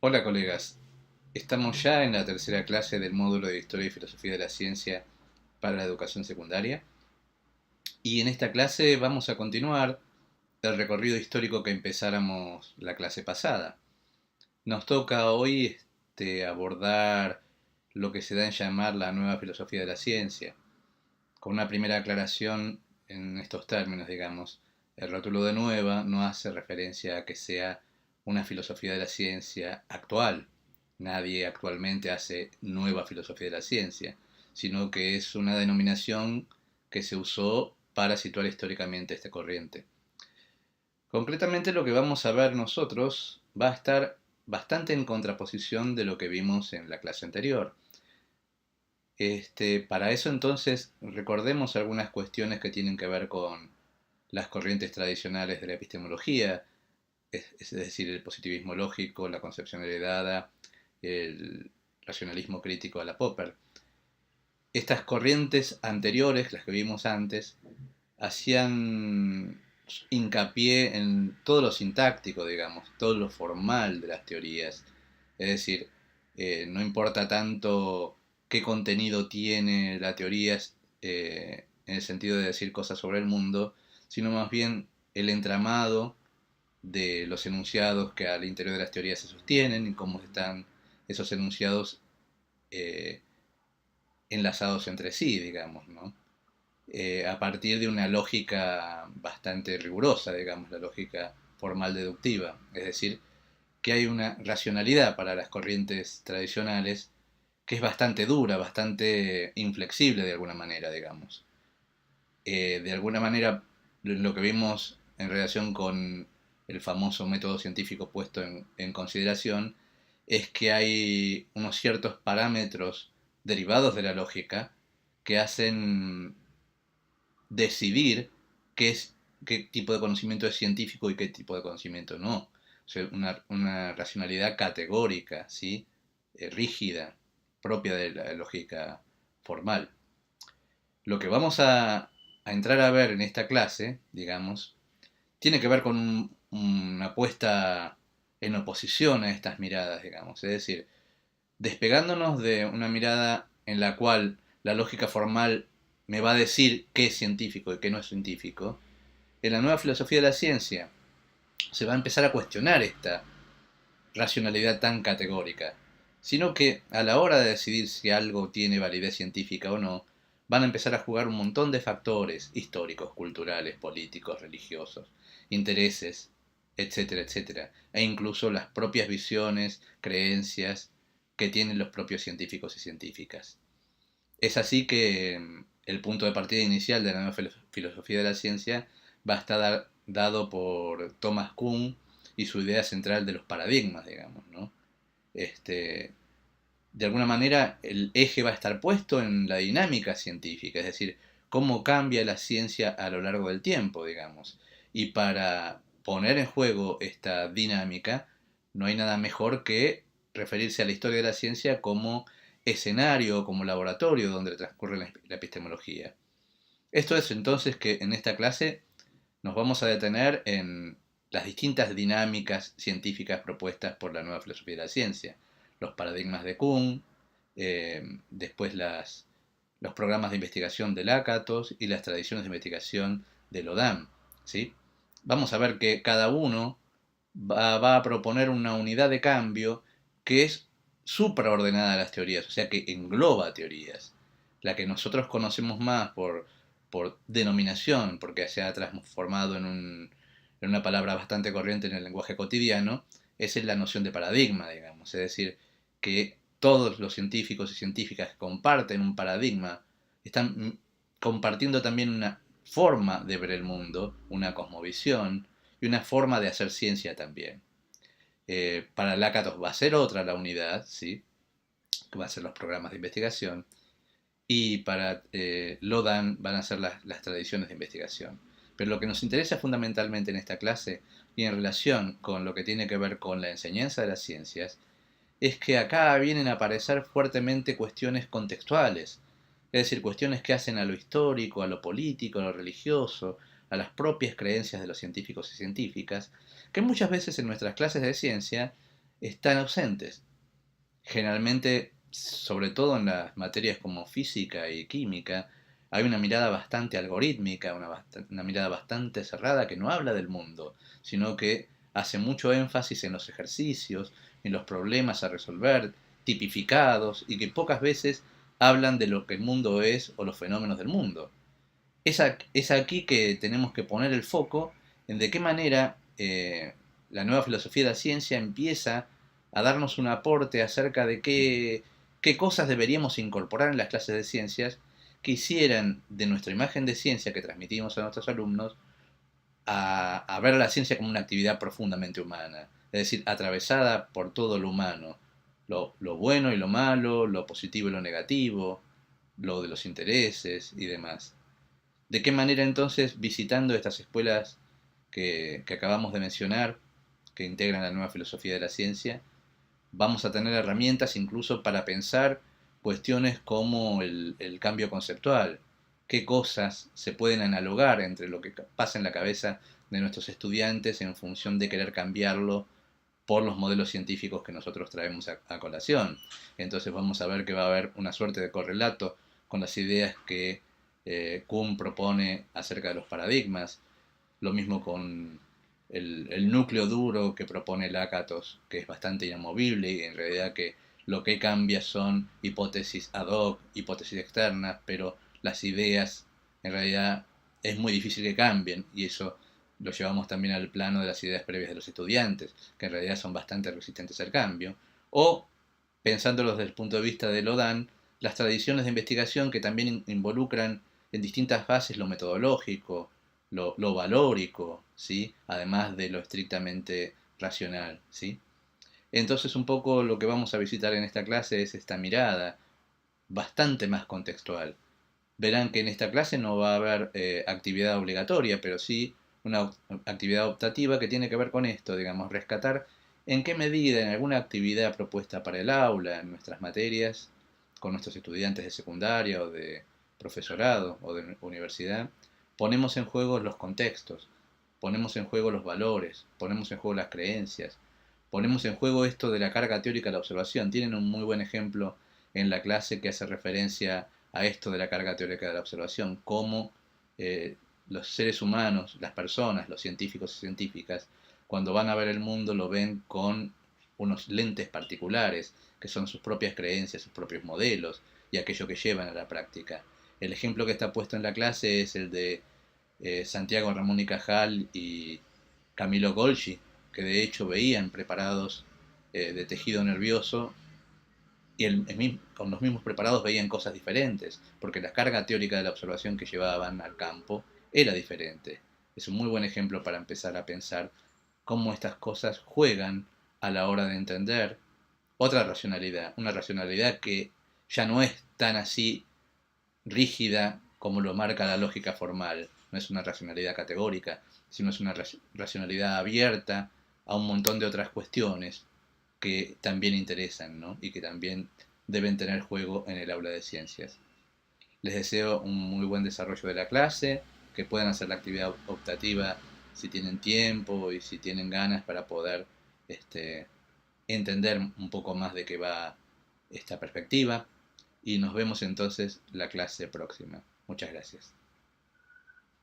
Hola colegas, estamos ya en la tercera clase del módulo de Historia y Filosofía de la Ciencia para la educación secundaria y en esta clase vamos a continuar el recorrido histórico que empezáramos la clase pasada. Nos toca hoy abordar lo que se da en llamar la nueva filosofía de la ciencia, con una primera aclaración en estos términos, digamos. El rótulo de nueva no hace referencia a que sea una filosofía de la ciencia actual. Nadie actualmente hace nueva filosofía de la ciencia, sino que es una denominación que se usó para situar históricamente esta corriente. Concretamente lo que vamos a ver nosotros va a estar bastante en contraposición de lo que vimos en la clase anterior. Para eso entonces recordemos algunas cuestiones que tienen que ver con las corrientes tradicionales de la epistemología, es decir, el positivismo lógico, la concepción heredada, el racionalismo crítico a la Popper. Estas corrientes anteriores, las que vimos antes, hacían hincapié en todo lo sintáctico, digamos, todo lo formal de las teorías. Es decir, no importa tanto qué contenido tiene la teoría en el sentido de decir cosas sobre el mundo, sino más bien el entramado de los enunciados que al interior de las teorías se sostienen y cómo están esos enunciados eh, enlazados entre sí, digamos, ¿no? A partir de una lógica bastante rigurosa, digamos, la lógica formal deductiva. Es decir, que hay una racionalidad para las corrientes tradicionales que es bastante dura, bastante inflexible de alguna manera, digamos. De alguna manera, lo que vimos en relación con el famoso método científico puesto en consideración es que hay unos ciertos parámetros derivados de la lógica que hacen decidir qué, es, qué tipo de conocimiento es científico y qué tipo de conocimiento no. O sea, una racionalidad categórica, ¿sí? Rígida, propia de la lógica formal. Lo que vamos a entrar a ver en esta clase, digamos, tiene que ver con una puesta en oposición a estas miradas, digamos. Es decir, despegándonos de una mirada en la cual la lógica formal me va a decir qué es científico y qué no es científico, en la nueva filosofía de la ciencia se va a empezar a cuestionar esta racionalidad tan categórica, sino que a la hora de decidir si algo tiene validez científica o no, van a empezar a jugar un montón de factores históricos, culturales, políticos, religiosos, intereses, etcétera, etcétera, e incluso las propias visiones, creencias que tienen los propios científicos y científicas. Es así que el punto de partida inicial de la nueva filosofía de la ciencia va a estar dado por Thomas Kuhn y su idea central de los paradigmas, digamos, ¿no? Este, de alguna manera el eje va a estar puesto en la dinámica científica, es decir, cómo cambia la ciencia a lo largo del tiempo, digamos. Y para poner en juego esta dinámica, no hay nada mejor que referirse a la historia de la ciencia como escenario, como laboratorio donde transcurre la epistemología. Esto es entonces que en esta clase nos vamos a detener en las distintas dinámicas científicas propuestas por la nueva filosofía de la ciencia, los paradigmas de Kuhn, después los programas de investigación de Lakatos y las tradiciones de investigación de Lodin. ¿Sí? Vamos a ver que cada uno va a proponer una unidad de cambio que es supraordenada a las teorías, o sea que engloba teorías. La que nosotros conocemos más por denominación, porque se ha transformado en una palabra bastante corriente en el lenguaje cotidiano, es la noción de paradigma, digamos. Es decir, que todos los científicos y científicas que comparten un paradigma están compartiendo también una forma de ver el mundo, una cosmovisión y una forma de hacer ciencia también. Para Lakatos va a ser otra la unidad, ¿sí? Que va a ser los programas de investigación, y para Lodan van a ser las tradiciones de investigación. Pero lo que nos interesa fundamentalmente en esta clase y en relación con lo que tiene que ver con la enseñanza de las ciencias es que acá vienen a aparecer fuertemente cuestiones contextuales, es decir, cuestiones que hacen a lo histórico, a lo político, a lo religioso, a las propias creencias de los científicos y científicas, que muchas veces en nuestras clases de ciencia están ausentes. Generalmente, sobre todo en las materias como física y química, hay una mirada bastante algorítmica, una mirada bastante cerrada que no habla del mundo, sino que hace mucho énfasis en los ejercicios, en los problemas a resolver, tipificados, y que pocas veces hablan de lo que el mundo es o los fenómenos del mundo. Es aquí que tenemos que poner el foco en de qué manera la nueva filosofía de la ciencia empieza a darnos un aporte acerca de qué cosas deberíamos incorporar en las clases de ciencias que hicieran de nuestra imagen de ciencia que transmitimos a nuestros alumnos a ver a la ciencia como una actividad profundamente humana, es decir, atravesada por todo lo humano, lo bueno y lo malo, lo positivo y lo negativo, lo de los intereses y demás. ¿De qué manera entonces, visitando estas escuelas que acabamos de mencionar, que integran la nueva filosofía de la ciencia, vamos a tener herramientas incluso para pensar cuestiones como el cambio conceptual? ¿Qué cosas se pueden analogar entre lo que pasa en la cabeza de nuestros estudiantes en función de querer cambiarlo por los modelos científicos que nosotros traemos a colación? Entonces vamos a ver que va a haber una suerte de correlato con las ideas que Kuhn propone acerca de los paradigmas, lo mismo con el núcleo duro que propone Lakatos, que es bastante inamovible y en realidad que lo que cambia son hipótesis ad hoc, hipótesis externas, pero las ideas en realidad es muy difícil que cambien y eso lo llevamos también al plano de las ideas previas de los estudiantes, que en realidad son bastante resistentes al cambio. O, pensándolo desde el punto de vista de Lodan, las tradiciones de investigación que también involucran en distintas fases lo metodológico, lo valórico, ¿sí? Además de lo estrictamente racional, ¿sí? Entonces un poco lo que vamos a visitar en esta clase es esta mirada bastante más contextual. Verán que en esta clase no va a haber actividad obligatoria, pero sí una actividad optativa que tiene que ver con esto, digamos, rescatar en qué medida en alguna actividad propuesta para el aula, en nuestras materias, con nuestros estudiantes de secundaria o de profesorado o de universidad, ponemos en juego los contextos, ponemos en juego los valores, ponemos en juego las creencias, ponemos en juego esto de la carga teórica de la observación. Tienen un muy buen ejemplo en la clase que hace referencia a esto de la carga teórica de la observación, cómo los seres humanos, las personas, los científicos y científicas, cuando van a ver el mundo lo ven con unos lentes particulares, que son sus propias creencias, sus propios modelos y aquello que llevan a la práctica. El ejemplo que está puesto en la clase es el de Santiago Ramón y Cajal y Camilo Golgi, que de hecho veían preparados de tejido nervioso y con los mismos preparados veían cosas diferentes, porque la carga teórica de la observación que llevaban al campo era diferente. Es un muy buen ejemplo para empezar a pensar cómo estas cosas juegan a la hora de entender otra racionalidad, una racionalidad que ya no es tan así rígida como lo marca la lógica formal, no es una racionalidad categórica, sino es una racionalidad abierta a un montón de otras cuestiones que también interesan, ¿no? Y que también deben tener juego en el aula de ciencias. Les deseo un muy buen desarrollo de la clase, que puedan hacer la actividad optativa si tienen tiempo y si tienen ganas para poder entender un poco más de qué va esta perspectiva. Y nos vemos entonces la clase próxima. Muchas gracias.